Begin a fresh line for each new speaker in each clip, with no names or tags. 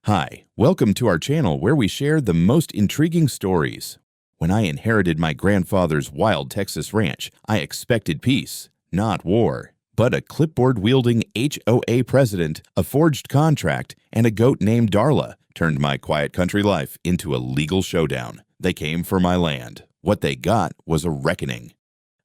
Hi, welcome to our channel where we share the most intriguing stories. When I inherited my grandfather's wild Texas ranch, I expected peace, not war. But a clipboard-wielding HOA president, a forged contract, and a goat named Darla turned my quiet country life into a legal showdown. They came for my land. What they got was a reckoning.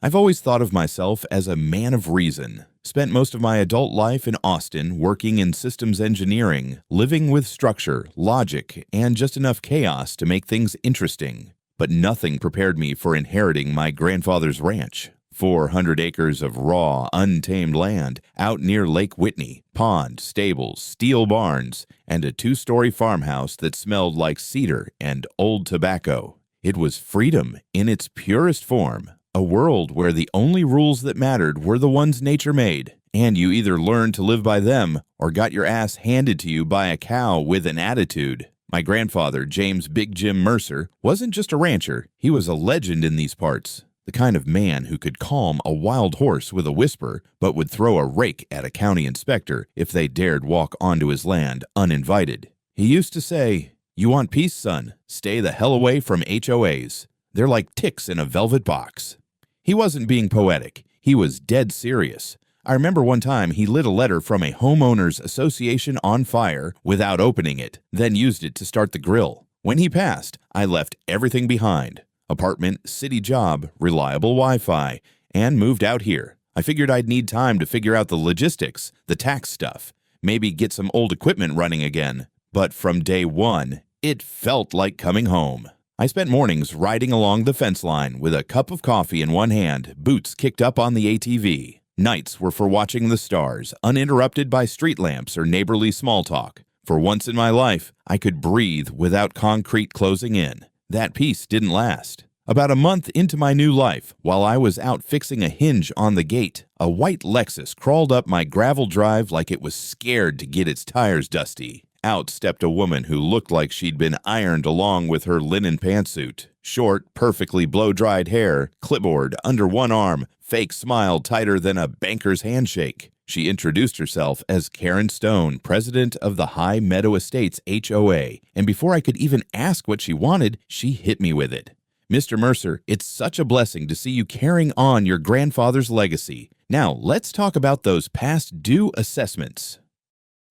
I've always thought of myself as a man of reason. Spent most of my adult life in Austin working in systems engineering, living with structure, logic, and just enough chaos to make things interesting. But nothing prepared me for inheriting my grandfather's ranch. 400 acres of raw, untamed land out near Lake Whitney, pond, stables, steel barns, and a 2-story farmhouse that smelled like cedar and old tobacco. It was freedom in its purest form. A world where the only rules that mattered were the ones nature made, and you either learned to live by them or got your ass handed to you by a cow with an attitude. My grandfather, James Big Jim Mercer, wasn't just a rancher, he was a legend in these parts. The kind of man who could calm a wild horse with a whisper, but would throw a rake at a county inspector if they dared walk onto his land uninvited. He used to say, "You want peace, son? Stay the hell away from HOAs. They're like ticks in a velvet box." He wasn't being poetic. He was dead serious. I remember one time he lit a letter from a homeowners association on fire without opening it, then used it to start the grill. When he passed, I left everything behind. Apartment, city job, reliable Wi-Fi, and moved out here. I figured I'd need time to figure out the logistics, the tax stuff, maybe get some old equipment running again. But from day one, it felt like coming home. I spent mornings riding along the fence line with a cup of coffee in one hand, boots kicked up on the ATV. Nights were for watching the stars, uninterrupted by street lamps or neighborly small talk. For once in my life, I could breathe without concrete closing in. That peace didn't last. About a month into my new life, while I was out fixing a hinge on the gate, a white Lexus crawled up my gravel drive like it was scared to get its tires dusty. Out stepped a woman who looked like she'd been ironed along with her linen pantsuit. Short, perfectly blow-dried hair, clipboard under one arm, fake smile tighter than a banker's handshake. She introduced herself as Karen Stone, president of the High Meadow Estates HOA, and before I could even ask what she wanted, she hit me with it. "Mr. Mercer, it's such a blessing to see you carrying on your grandfather's legacy. Now, let's talk about those past due assessments."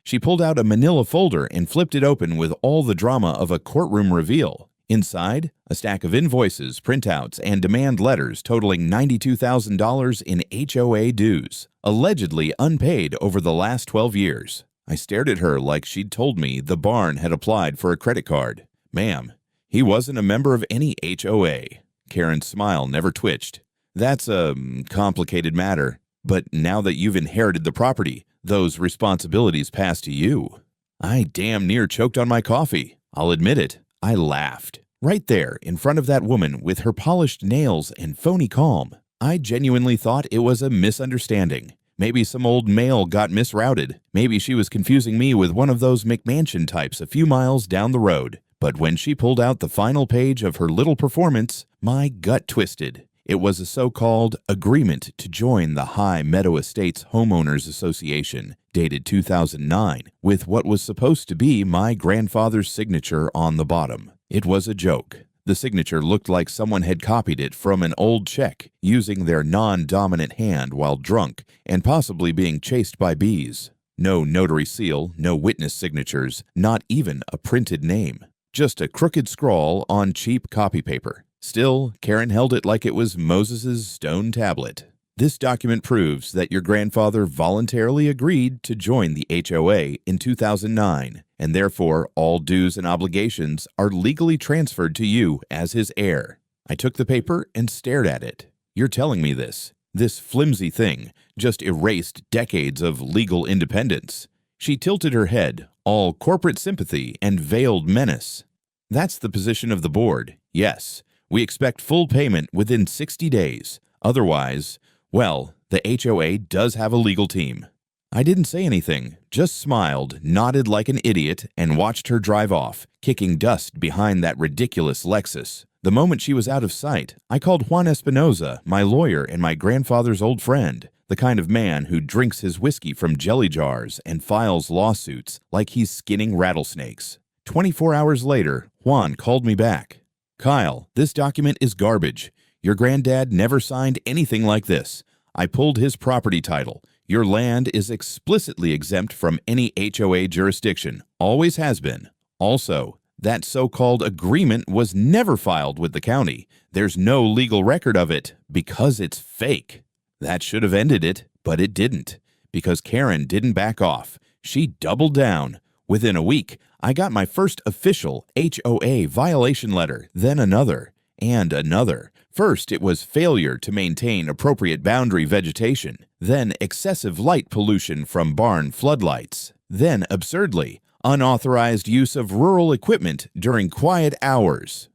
She pulled out a manila folder and flipped it open with all the drama of a courtroom reveal. Inside, a stack of invoices, printouts, and demand letters totaling $92,000 in HOA dues, allegedly unpaid over the last 12 years. I stared at her like she'd told me the barn had applied for a credit card. "Ma'am, he wasn't a member of any HOA." Karen's smile never twitched. "That's a complicated matter. But now that you've inherited the property, those responsibilities pass to you." I damn near choked on my coffee. I'll admit it. I laughed. Right there, in front of that woman with her polished nails and phony calm. I genuinely thought it was a misunderstanding. Maybe some old mail got misrouted. Maybe she was confusing me with one of those McMansion types a few miles down the road. But when she pulled out the final page of her little performance, my gut twisted. It was a so-called agreement to join the High Meadow Estates Homeowners Association, dated 2009, with what was supposed to be my grandfather's signature on the bottom. It was a joke. The signature looked like someone had copied it from an old check, using their non-dominant hand while drunk and possibly being chased by bees. No notary seal, no witness signatures, not even a printed name. Just a crooked scrawl on cheap copy paper. Still, Karen held it like it was Moses' stone tablet. "This document proves that your grandfather voluntarily agreed to join the HOA in 2009, and therefore all dues and obligations are legally transferred to you as his heir." I took the paper and stared at it. "You're telling me this? This flimsy thing just erased decades of legal independence?" She tilted her head, all corporate sympathy and veiled menace. "That's the position of the board, yes. We expect full payment within 60 days. Otherwise, well, the HOA does have a legal team." I didn't say anything, just smiled, nodded like an idiot, and watched her drive off, kicking dust behind that ridiculous Lexus. The moment she was out of sight, I called Juan Espinoza, my lawyer and my grandfather's old friend. The kind of man who drinks his whiskey from jelly jars and files lawsuits like he's skinning rattlesnakes. 24 hours later, Juan called me back. "Kyle, this document is garbage. Your granddad never signed anything like this. I pulled his property title. Your land is explicitly exempt from any HOA jurisdiction. Always has been. Also, that so-called agreement was never filed with the county. There's no legal record of it because it's fake." That should have ended it, but it didn't, because Karen didn't back off. She doubled down. Within a week, I got my first official HOA violation letter, then another, and another. First, it was failure to maintain appropriate boundary vegetation, then excessive light pollution from barn floodlights, then, absurdly, unauthorized use of rural equipment during quiet hours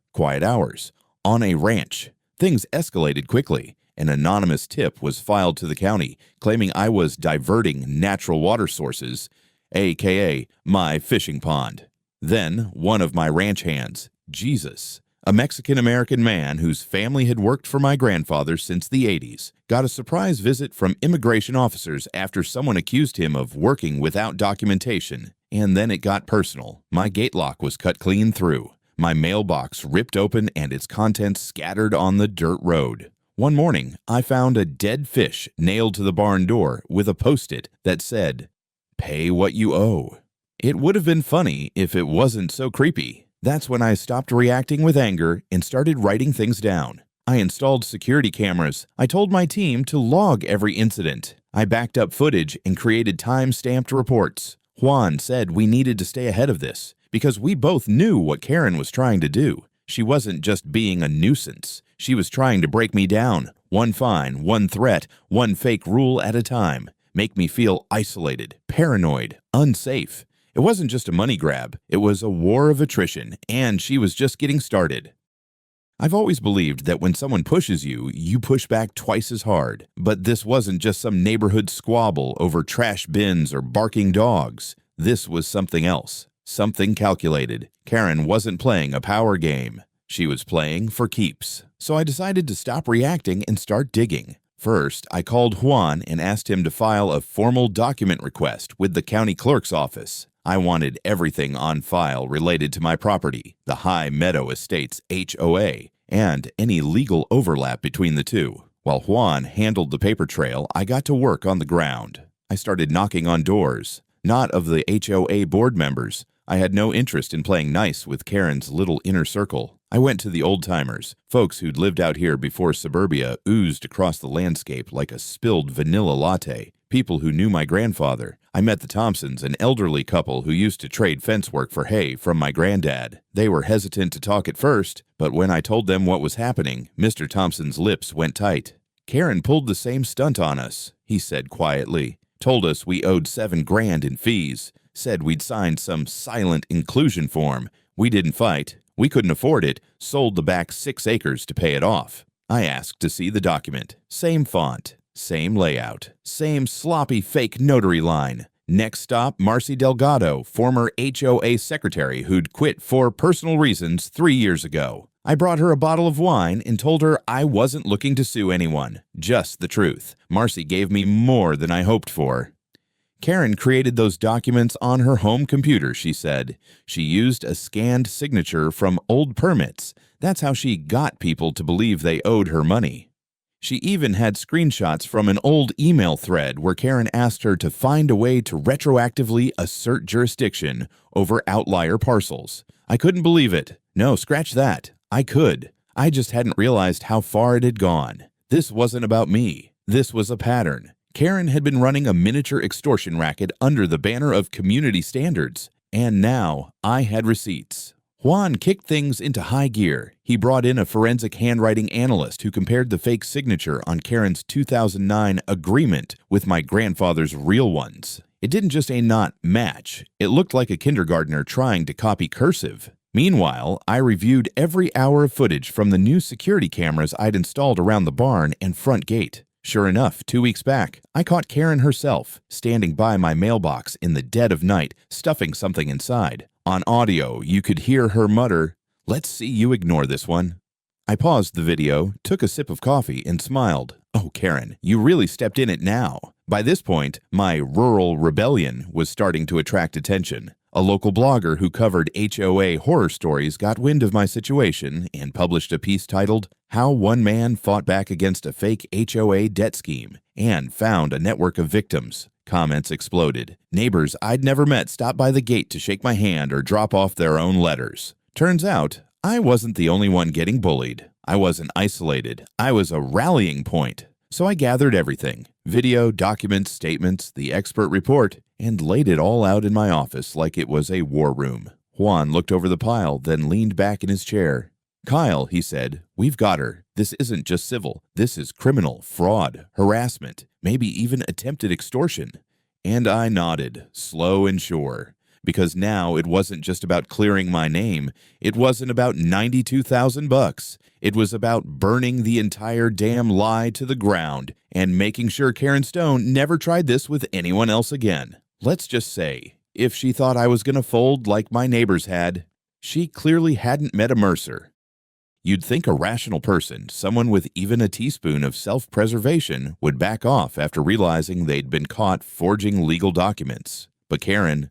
on a ranch. Things escalated quickly. An anonymous tip was filed to the county claiming I was diverting natural water sources, aka my fishing pond. Then one of my ranch hands, Jesus, a Mexican-American man whose family had worked for my grandfather since the 80s, got a surprise visit from immigration officers after someone accused him of working without documentation. And then it got personal. My gate lock was cut clean through, my mailbox ripped open, and its contents scattered on the dirt road. One morning, I found a dead fish nailed to the barn door with a Post-it that said, "Pay what you owe." It would have been funny if it wasn't so creepy. That's when I stopped reacting with anger and started writing things down. I installed security cameras. I told my team to log every incident. I backed up footage and created time-stamped reports. Juan said we needed to stay ahead of this because we both knew what Karen was trying to do. She wasn't just being a nuisance. She was trying to break me down, one fine, one threat, one fake rule at a time, make me feel isolated, paranoid, unsafe. It wasn't just a money grab. It was a war of attrition, and she was just getting started. I've always believed that when someone pushes you, you push back twice as hard. But this wasn't just some neighborhood squabble over trash bins or barking dogs. This was something else, something calculated. Karen wasn't playing a power game. She was playing for keeps. So I decided to stop reacting and start digging. First, I called Juan and asked him to file a formal document request with the county clerk's office. I wanted everything on file related to my property, the High Meadow Estates HOA, and any legal overlap between the two. While Juan handled the paper trail, I got to work on the ground. I started knocking on doors, not of the HOA board members. I had no interest in playing nice with Karen's little inner circle. I went to the old-timers, folks who'd lived out here before suburbia oozed across the landscape like a spilled vanilla latte, people who knew my grandfather. I met the Thompsons, an elderly couple who used to trade fence work for hay from my granddad. They were hesitant to talk at first, but when I told them what was happening, Mr. Thompson's lips went tight. "Karen pulled the same stunt on us," he said quietly. "Told us we owed $7,000 in fees. Said we'd signed some silent inclusion form. We didn't fight. We couldn't afford it. Sold the back 6 acres to pay it off." I asked to see the document. Same font, same layout, same sloppy fake notary line. Next stop, Marcy Delgado, former HOA secretary who'd quit for personal reasons 3 years ago. I brought her a bottle of wine and told her I wasn't looking to sue anyone, just the truth. Marcy gave me more than I hoped for. Karen created those documents on her home computer, she said. She used a scanned signature from old permits. That's how she got people to believe they owed her money. She even had screenshots from an old email thread where Karen asked her to find a way to retroactively assert jurisdiction over outlier parcels. I couldn't believe it. No, scratch that. I could. I just hadn't realized how far it had gone. This wasn't about me. This was a pattern. Karen had been running a miniature extortion racket under the banner of community standards, and now I had receipts. Juan kicked things into high gear. He brought in a forensic handwriting analyst who compared the fake signature on Karen's 2009 agreement with my grandfather's real ones. It didn't just not match. It looked like a kindergartner trying to copy cursive. Meanwhile, I reviewed every hour of footage from the new security cameras I'd installed around the barn and front gate. Sure enough, 2 weeks back, I caught Karen herself, standing by my mailbox in the dead of night, stuffing something inside. On audio, you could hear her mutter, "Let's see you ignore this one." I paused the video, took a sip of coffee, and smiled. Oh, Karen, you really stepped in it now. By this point, my rural rebellion was starting to attract attention. A local blogger who covered HOA horror stories got wind of my situation and published a piece titled, "How One Man Fought Back Against a Fake HOA Debt Scheme and Found a Network of Victims." Comments exploded. Neighbors I'd never met stopped by the gate to shake my hand or drop off their own letters. Turns out, I wasn't the only one getting bullied. I wasn't isolated. I was a rallying point. So I gathered everything: video, documents, statements, the expert report, and laid it all out in my office like it was a war room. Juan looked over the pile, then leaned back in his chair. "Kyle," he said, "we've got her. This isn't just civil. This is criminal, fraud, harassment, maybe even attempted extortion." And I nodded, slow and sure, because now it wasn't just about clearing my name. It wasn't about $92,000. It was about burning the entire damn lie to the ground and making sure Karen Stone never tried this with anyone else again. Let's just say, if she thought I was going to fold like my neighbors had, she clearly hadn't met a Mercer. You'd think a rational person, someone with even a teaspoon of self-preservation, would back off after realizing they'd been caught forging legal documents. But Karen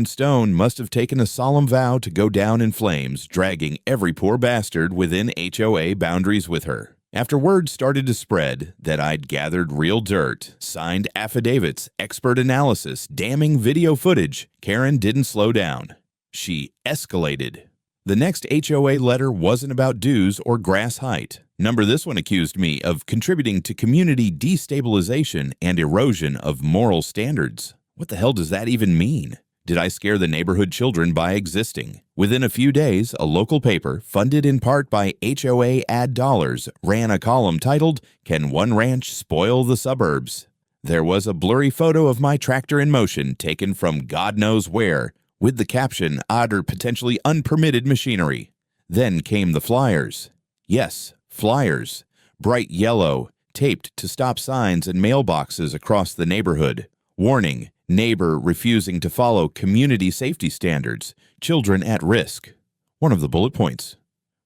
Stone must have taken a solemn vow to go down in flames, dragging every poor bastard within HOA boundaries with her. After word started to spread that I'd gathered real dirt, signed affidavits, expert analysis, damning video footage, Karen didn't slow down. She escalated. The next HOA letter wasn't about dues or grass height. This one accused me of contributing to community destabilization and erosion of moral standards. What the hell does that even mean? Did I scare the neighborhood children by existing? Within a few days, a local paper, funded in part by HOA ad dollars, ran a column titled, "Can One Ranch Spoil the Suburbs?" There was a blurry photo of my tractor in motion taken from God knows where, with the caption, "Odd or potentially unpermitted machinery." Then came the flyers. Yes, flyers. Bright yellow, taped to stop signs and mailboxes across the neighborhood. Warning: neighbor refusing to follow community safety standards. Children at risk. One of the bullet points.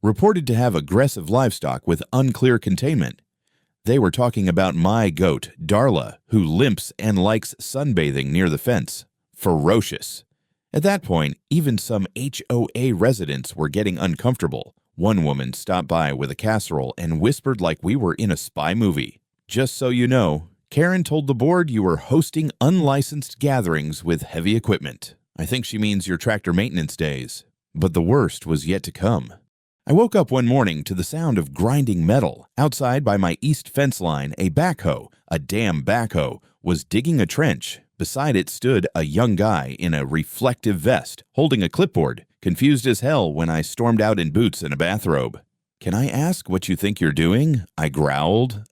Reported to have aggressive livestock with unclear containment. They were talking about my goat, Darla, who limps and likes sunbathing near the fence. Ferocious. At that point, even some HOA residents were getting uncomfortable. One woman stopped by with a casserole and whispered like we were in a spy movie. "Just so you know, Karen told the board you were hosting unlicensed gatherings with heavy equipment. I think she means your tractor maintenance days." But the worst was yet to come. I woke up one morning to the sound of grinding metal. Outside by my east fence line, a backhoe, a damn backhoe, was digging a trench. Beside it stood a young guy in a reflective vest, holding a clipboard, confused as hell when I stormed out in boots and a bathrobe. "Can I ask what you think you're doing?" I growled.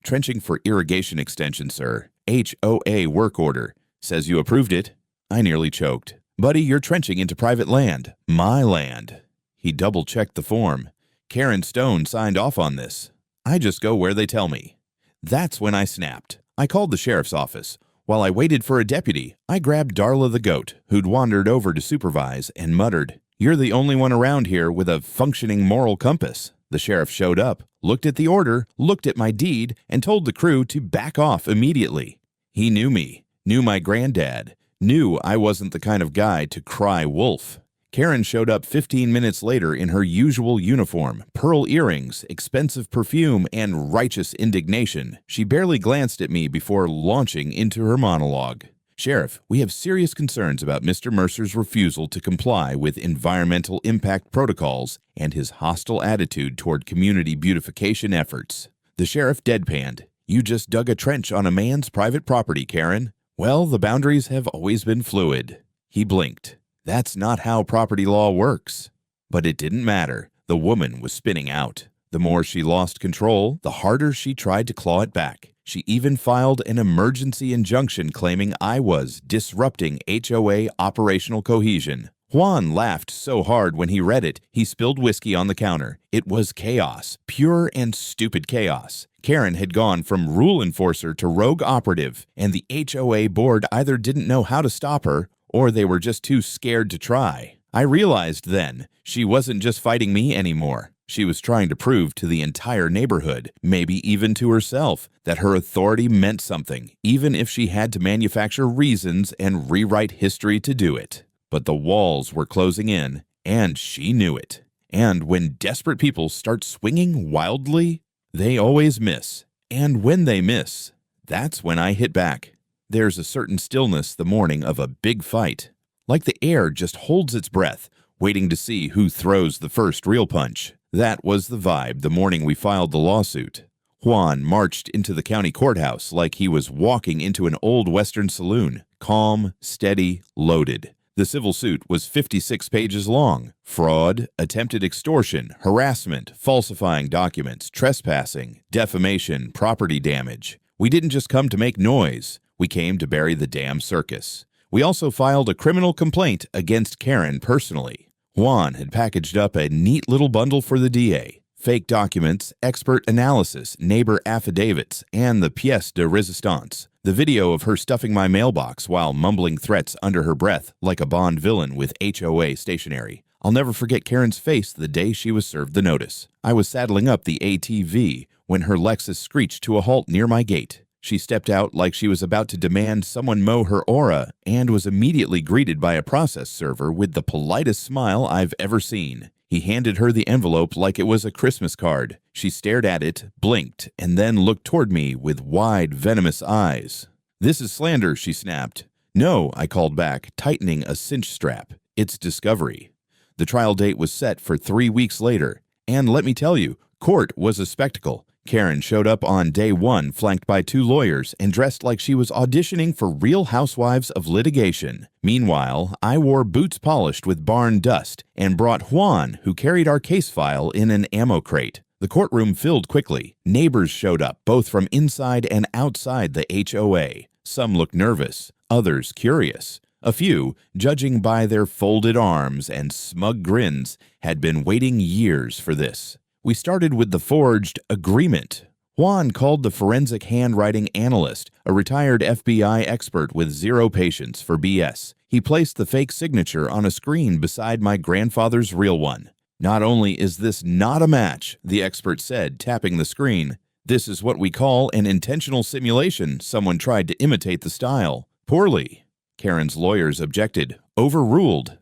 Trenching for irrigation extension, sir. HOA work order. Says you approved it." I nearly choked. "Buddy, you're trenching into private land. My land." He double-checked the form. "Karen Stone signed off on this. I just go where they tell me." That's when I snapped. I called the sheriff's office. While I waited for a deputy, I grabbed Darla the goat, who'd wandered over to supervise, and muttered, "You're the only one around here with a functioning moral compass." The sheriff showed up, looked at the order, looked at my deed, and told the crew to back off immediately. He knew me, knew my granddad, knew I wasn't the kind of guy to cry wolf. Karen showed up 15 minutes later in her usual uniform, pearl earrings, expensive perfume, and righteous indignation. She barely glanced at me before launching into her monologue. "Sheriff, we have serious concerns about Mr. Mercer's refusal to comply with environmental impact protocols and his hostile attitude toward community beautification efforts." The sheriff deadpanned. "You just dug a trench on a man's private property, Karen. Well, the boundaries have always been fluid." He blinked. "That's not how property law works." But it didn't matter. The woman was spinning out. The more she lost control, the harder she tried to claw it back. She even filed an emergency injunction claiming I was disrupting HOA operational cohesion. Juan laughed so hard when he read it, he spilled whiskey on the counter. It was chaos, pure and stupid chaos. Karen had gone from rule enforcer to rogue operative, and the HOA board either didn't know how to stop her, or they were just too scared to try. I realized then, she wasn't just fighting me anymore. She was trying to prove to the entire neighborhood, maybe even to herself, that her authority meant something, even if she had to manufacture reasons and rewrite history to do it. But the walls were closing in, and she knew it. And when desperate people start swinging wildly, they always miss. And when they miss, that's when I hit back. There's a certain stillness the morning of a big fight. Like the air just holds its breath, waiting to see who throws the first real punch. That was the vibe the morning we filed the lawsuit. Juan marched into the county courthouse like he was walking into an old Western saloon, calm, steady, loaded. The civil suit was 56 pages long. Fraud, attempted extortion, harassment, falsifying documents, trespassing, defamation, property damage. We didn't just come to make noise. We came to bury the damn circus. We also filed a criminal complaint against Karen personally. Juan had packaged up a neat little bundle for the DA. Fake documents, expert analysis, neighbor affidavits, and the pièce de résistance. The video of her stuffing my mailbox while mumbling threats under her breath like a Bond villain with HOA stationery. I'll never forget Karen's face the day she was served the notice. I was saddling up the ATV when her Lexus screeched to a halt near my gate. She stepped out like she was about to demand someone mow her aura and was immediately greeted by a process server with the politest smile I've ever seen. He handed her the envelope like it was a Christmas card. She stared at it, blinked, and then looked toward me with wide, venomous eyes. "This is slander," she snapped. "No," I called back, tightening a cinch strap. "It's discovery." The trial date was set for 3 weeks later, and let me tell you, court was a spectacle. Karen showed up on day one flanked by 2 lawyers and dressed like she was auditioning for Real Housewives of Litigation. Meanwhile, I wore boots polished with barn dust and brought Juan, who carried our case file in an ammo crate. The courtroom filled quickly. Neighbors showed up, both from inside and outside the HOA. Some looked nervous, others curious. A few, judging by their folded arms and smug grins, had been waiting years for this. We started with the forged agreement. Juan called the forensic handwriting analyst, a retired FBI expert with zero patience for BS. He placed the fake signature on a screen beside my grandfather's real one. "Not only is this not a match," the expert said, tapping the screen, "this is what we call an intentional simulation. Someone tried to imitate the style. Poorly." Karen's lawyers objected. Overruled.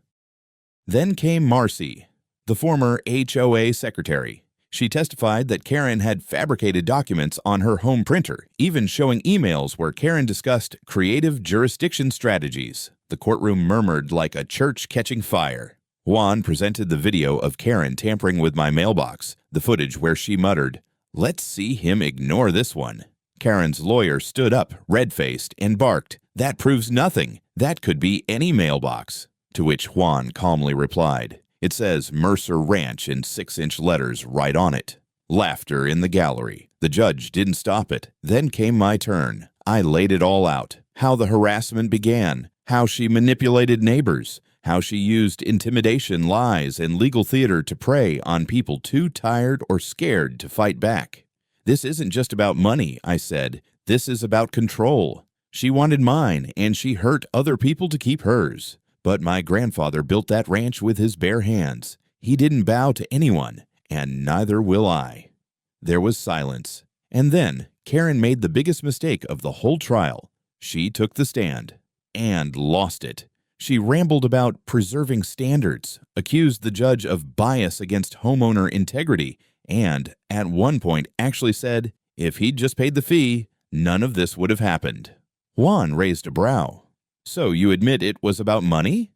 Then came Marcy, the former HOA secretary. She testified that Karen had fabricated documents on her home printer, even showing emails where Karen discussed creative jurisdiction strategies. The courtroom murmured like a church catching fire. Juan presented the video of Karen tampering with my mailbox, the footage where she muttered, "Let's see him ignore this one." Karen's lawyer stood up, red-faced, and barked, "That proves nothing. That could be any mailbox." To which Juan calmly replied, "It says Mercer Ranch in 6-inch letters right on it." Laughter in the gallery. The judge didn't stop it. Then came my turn. I laid it all out. How the harassment began, how she manipulated neighbors, how she used intimidation, lies, and legal theater to prey on people too tired or scared to fight back. "This isn't just about money," I said. "This is about control. She wanted mine, and she hurt other people to keep hers. But my grandfather built that ranch with his bare hands. He didn't bow to anyone, and neither will I." There was silence. And then Karen made the biggest mistake of the whole trial. She took the stand and lost it. She rambled about preserving standards, accused the judge of bias against homeowner integrity, and at one point actually said, if he'd just paid the fee, none of this would have happened. Juan raised a brow. "So you admit it was about money?"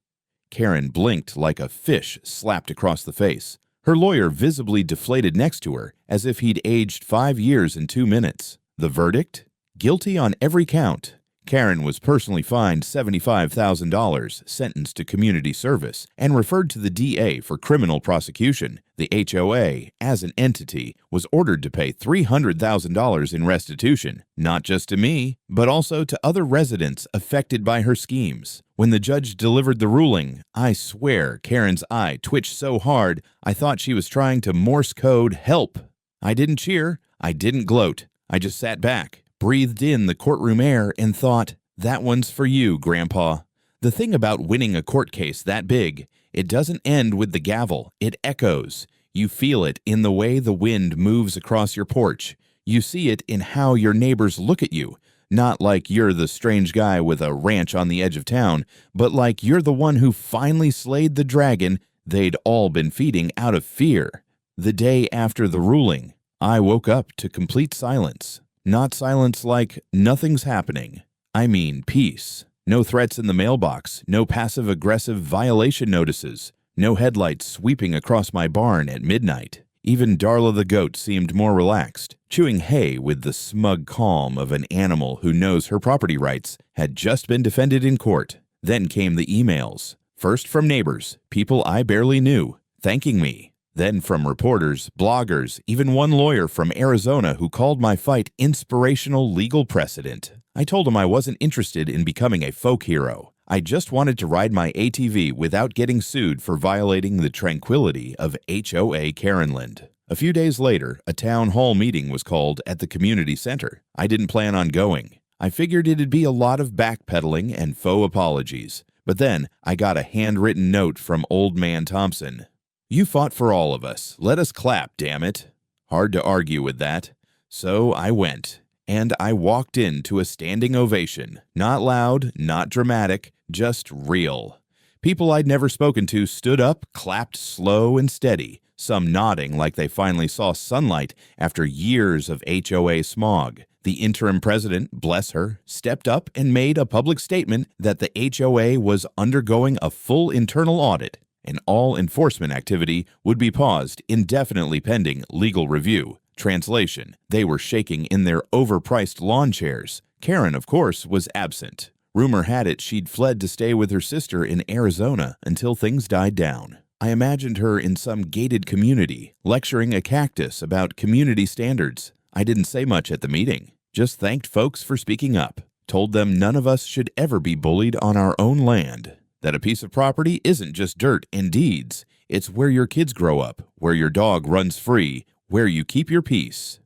Karen blinked like a fish slapped across the face. Her lawyer visibly deflated next to her, as if he'd aged 5 years in 2 minutes. The verdict? Guilty on every count. Karen was personally fined $75,000, sentenced to community service, and referred to the DA for criminal prosecution. The HOA, as an entity, was ordered to pay $300,000 in restitution, not just to me, but also to other residents affected by her schemes. When the judge delivered the ruling, I swear Karen's eye twitched so hard I thought she was trying to Morse code help. I didn't cheer, I didn't gloat. I just sat back, breathed in the courtroom air, and thought, that one's for you, Grandpa. The thing about winning a court case that big, it doesn't end with the gavel, it echoes. You feel it in the way the wind moves across your porch. You see it in how your neighbors look at you. Not like you're the strange guy with a ranch on the edge of town, but like you're the one who finally slayed the dragon they'd all been feeding out of fear. The day after the ruling, I woke up to complete silence. Not silence like nothing's happening. I mean peace. No threats in the mailbox, no passive-aggressive violation notices, no headlights sweeping across my barn at midnight. Even Darla the goat seemed more relaxed, chewing hay with the smug calm of an animal who knows her property rights had just been defended in court. Then came the emails. First from neighbors, people I barely knew, thanking me. Then from reporters, bloggers, even one lawyer from Arizona who called my fight inspirational legal precedent. I told him I wasn't interested in becoming a folk hero. I just wanted to ride my ATV without getting sued for violating the tranquility of HOA Caronland. A few days later, a town hall meeting was called at the community center. I didn't plan on going. I figured it'd be a lot of backpedaling and faux apologies. But then I got a handwritten note from Old Man Thompson. "You fought for all of us. Let us clap, damn it." Hard to argue with that. So I went. And I walked into a standing ovation. Not loud, not dramatic, just real. People I'd never spoken to stood up, clapped slow and steady, some nodding like they finally saw sunlight after years of HOA smog. The interim president, bless her, stepped up and made a public statement that the HOA was undergoing a full internal audit, and all enforcement activity would be paused indefinitely pending legal review. Translation: they were shaking in their overpriced lawn chairs. Karen, of course, was absent. Rumor had it she'd fled to stay with her sister in Arizona until things died down. I imagined her in some gated community, lecturing a cactus about community standards. I didn't say much at the meeting, just thanked folks for speaking up, told them none of us should ever be bullied on our own land, that a piece of property isn't just dirt and deeds, it's where your kids grow up, where your dog runs free, where you keep your peace.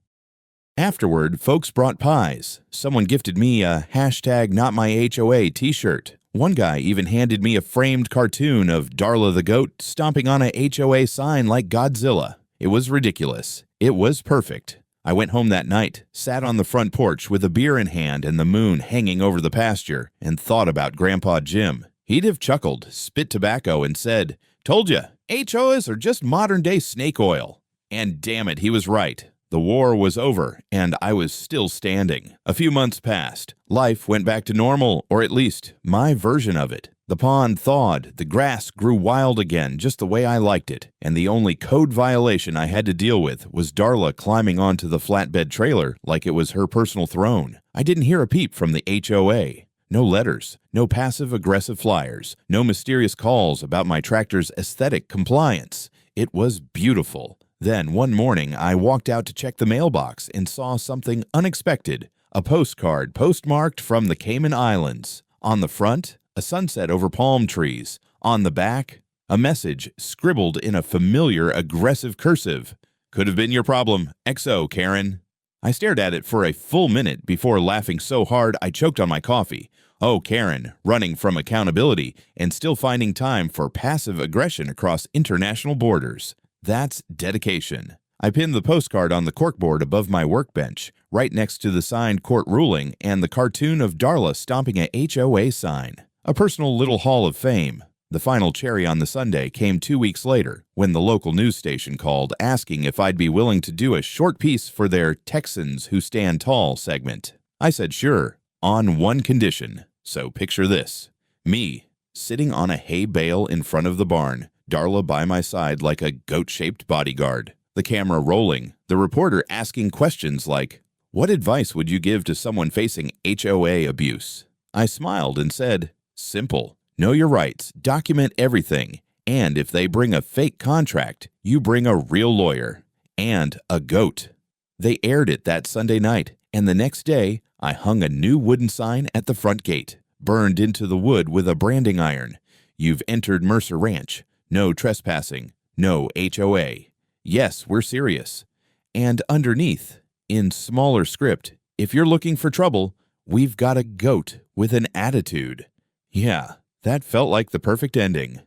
Afterward, folks brought pies. Someone gifted me a #NotMyHOA t-shirt. One guy even handed me a framed cartoon of Darla the goat stomping on a HOA sign like Godzilla. It was ridiculous. It was perfect. I went home that night, sat on the front porch with a beer in hand and the moon hanging over the pasture, and thought about Grandpa Jim. He'd have chuckled, spit tobacco, and said, "Told ya, HOAs are just modern-day snake oil." And damn it, he was right. The war was over, and I was still standing. A few months passed. Life went back to normal, or at least my version of it. The pond thawed, the grass grew wild again, just the way I liked it, and the only code violation I had to deal with was Darla climbing onto the flatbed trailer like it was her personal throne. I didn't hear a peep from the HOA. No letters, no passive-aggressive flyers, no mysterious calls about my tractor's aesthetic compliance. It was beautiful. Then, one morning, I walked out to check the mailbox and saw something unexpected. A postcard postmarked from the Cayman Islands. On the front, a sunset over palm trees. On the back, a message scribbled in a familiar, aggressive cursive. "Could have been your problem. XO, Karen." I stared at it for a full minute before laughing so hard I choked on my coffee. Oh, Karen, running from accountability and still finding time for passive aggression across international borders. That's dedication. I pinned the postcard on the corkboard above my workbench, right next to the signed court ruling and the cartoon of Darla stomping a HOA sign. A personal little hall of fame. The final cherry on the sundae came 2 weeks later, when the local news station called asking if I'd be willing to do a short piece for their Texans Who Stand Tall segment. I said sure, on one condition. So picture this. Me, sitting on a hay bale in front of the barn, Darla by my side like a goat-shaped bodyguard. The camera rolling, the reporter asking questions like, "What advice would you give to someone facing HOA abuse?" I smiled and said, "Simple. Know your rights, document everything, and if they bring a fake contract, you bring a real lawyer. And a goat." They aired it that Sunday night, and the next day, I hung a new wooden sign at the front gate, burned into the wood with a branding iron. "You've entered Mercer Ranch. No trespassing. No HOA. Yes, we're serious." And underneath, in smaller script, "If you're looking for trouble, we've got a goat with an attitude." Yeah, that felt like the perfect ending.